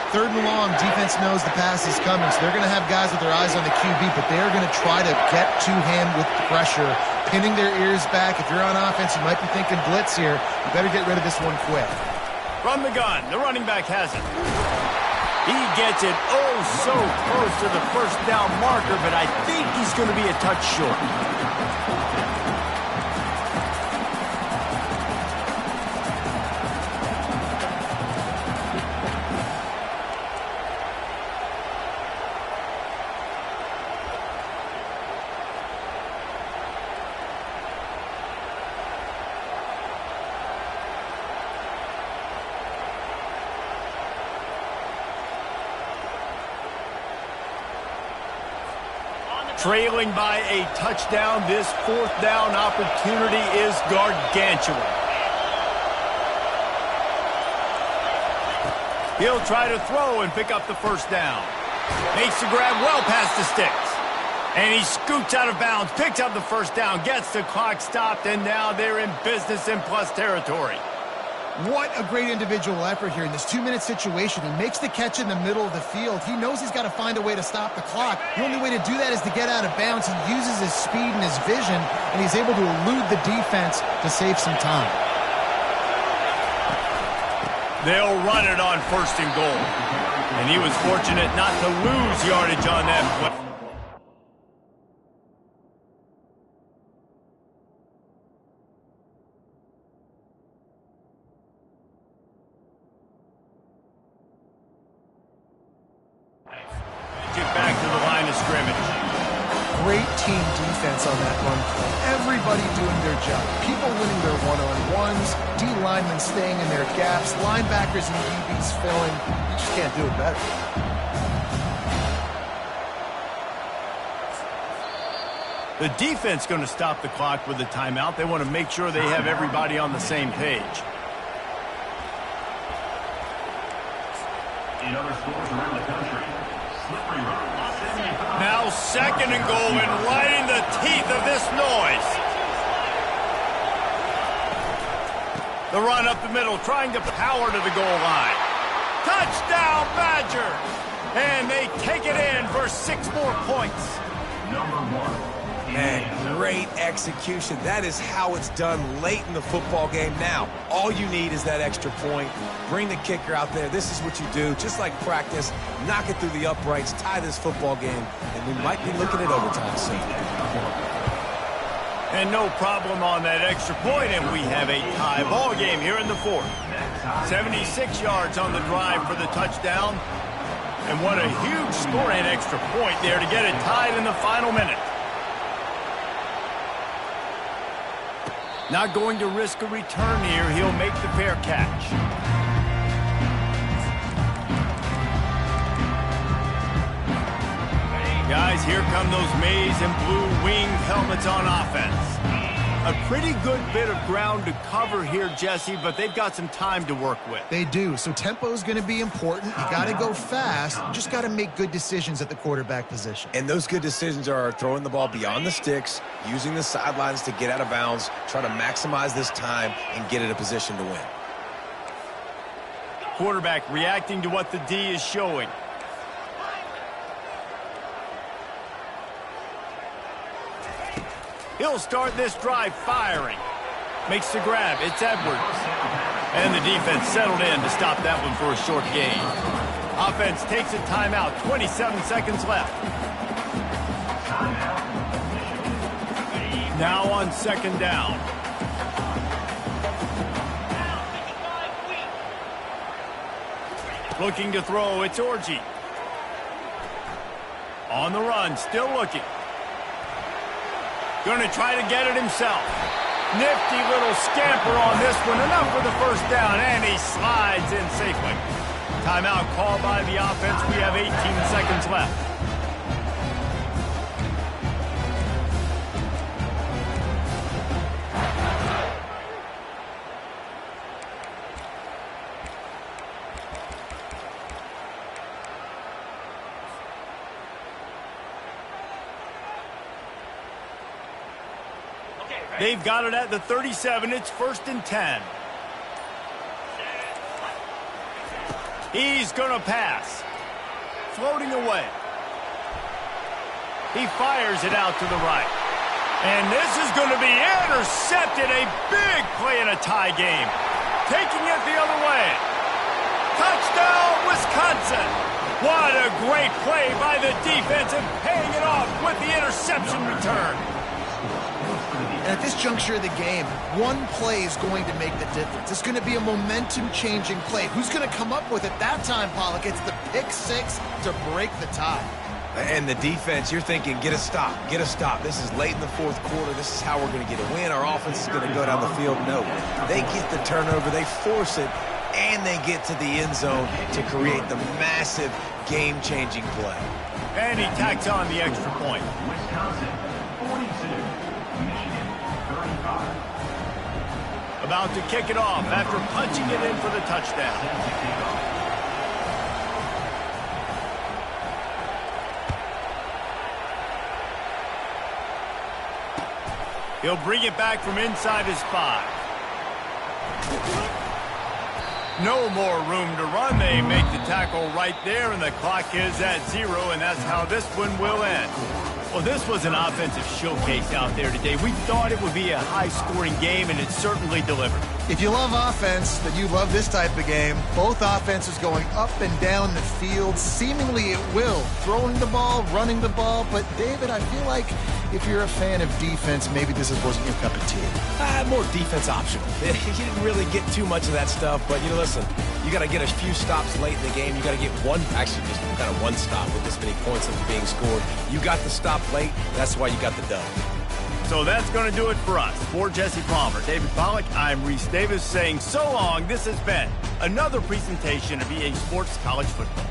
3rd and long, defense knows the pass is coming, so they're going to have guys with their eyes on the QB, but they're going to try to get to him with pressure, pinning their ears back. If you're on offense, you might be thinking blitz here. You better get rid of this one quick. From the gun, the running back has it. He gets it oh so close to the first down marker, but I think he's going to be a touch short. Trailing by a touchdown, this fourth down opportunity is gargantuan. He'll try to throw and pick up the first down. Makes the grab well past the sticks. And he scoots out of bounds, picks up the first down, gets the clock stopped, and now they're in business in plus territory. What a great individual effort here in this 2-minute situation. He makes the catch in the middle of the field. He knows he's got to find a way to stop the clock. The only way to do that is to get out of bounds. He uses his speed and his vision, and he's able to elude the defense to save some time. They'll run it on first and goal. And he was fortunate not to lose yardage on that play. Back to the line of scrimmage. Great team defense on that run play. Everybody doing their job. People winning their one-on-ones, D linemen staying in their gaps, linebackers and DBs filling. You just can't do it better. The defense going to stop the clock with a timeout. They want to make sure they have everybody on the same page. In other schools around the country, now second and goal, and right in the teeth of this noise. The run up the middle, trying to power to the goal line. Touchdown, Badger! And they take it in for 6 more points. number 1. And great execution. That is how it's done late in the football game. Now, all you need is that extra point. Bring the kicker out there. This is what you do. Just like practice, knock it through the uprights, tie this football game, and we might be looking at overtime soon. And no problem on that extra point, and we have a tie ball game here in the fourth. 76 yards on the drive for the touchdown. And what a huge score and extra point there to get it tied in the final minute. Not going to risk a return here. He'll make the fair catch. Guys, here come those maize and blue winged helmets on offense. A pretty good bit of ground to cover here, Jesse, but they've got some time to work with. They do, so tempo is going to be important. You got to go fast. You just got to make good decisions at the quarterback position. And those good decisions are throwing the ball beyond the sticks, using the sidelines to get out of bounds, try to maximize this time and get in a position to win. Quarterback reacting to what the D is showing. He'll start this drive firing. Makes the grab. It's Edwards. And the defense settled in to stop that one for a short gain. Offense takes a timeout. 27 seconds left. Now on second down. Looking to throw. It's Orji. On the run. Still looking. Going to try to get it himself. Nifty little scamper on this one. Enough for the first down, and he slides in safely. Timeout called by the offense. We have 18 seconds left. They've got it at the 37. It's 1st and 10. He's going to pass. Floating away. He fires it out to the right. And this is going to be intercepted. A big play in a tie game. Taking it the other way. Touchdown, Wisconsin. What a great play by the defense and paying it off with the interception return. And at this juncture of the game, one play is going to make the difference. It's going to be a momentum-changing play. Who's going to come up with it that time, Pollock? It's the pick six to break the tie. And the defense, you're thinking, get a stop, get a stop. This is late in the fourth quarter. This is how we're going to get a win. Our offense is going to go down the field. No, they get the turnover, they force it, and they get to the end zone to create the massive game-changing play. And he tacks on the extra point. Wisconsin 42, Michigan 35. About to kick it off after punching it in for the touchdown. Set to kick off. He'll bring it back from inside his 5. No more room to run. They make the tackle right there, and the clock is at 0, and that's how this one will end. Well, this was an offensive showcase out there today. We thought it would be a high-scoring game, and it certainly delivered. If you love offense, then you love this type of game. Both offenses going up and down the field, seemingly at will. Throwing the ball, running the ball. But, David, I feel like if you're a fan of defense, maybe this wasn't your cup of tea. More defense optional. You didn't really get too much of that stuff, but, listen, you got to get a few stops late in the game. You got to get actually just kind of one stop with this many points that are being scored. You got the stop late. That's why you got the dub. So that's going to do it for us. For Jesse Palmer, David Pollack, I'm Reese Davis saying so long. This has been another presentation of EA Sports College Football.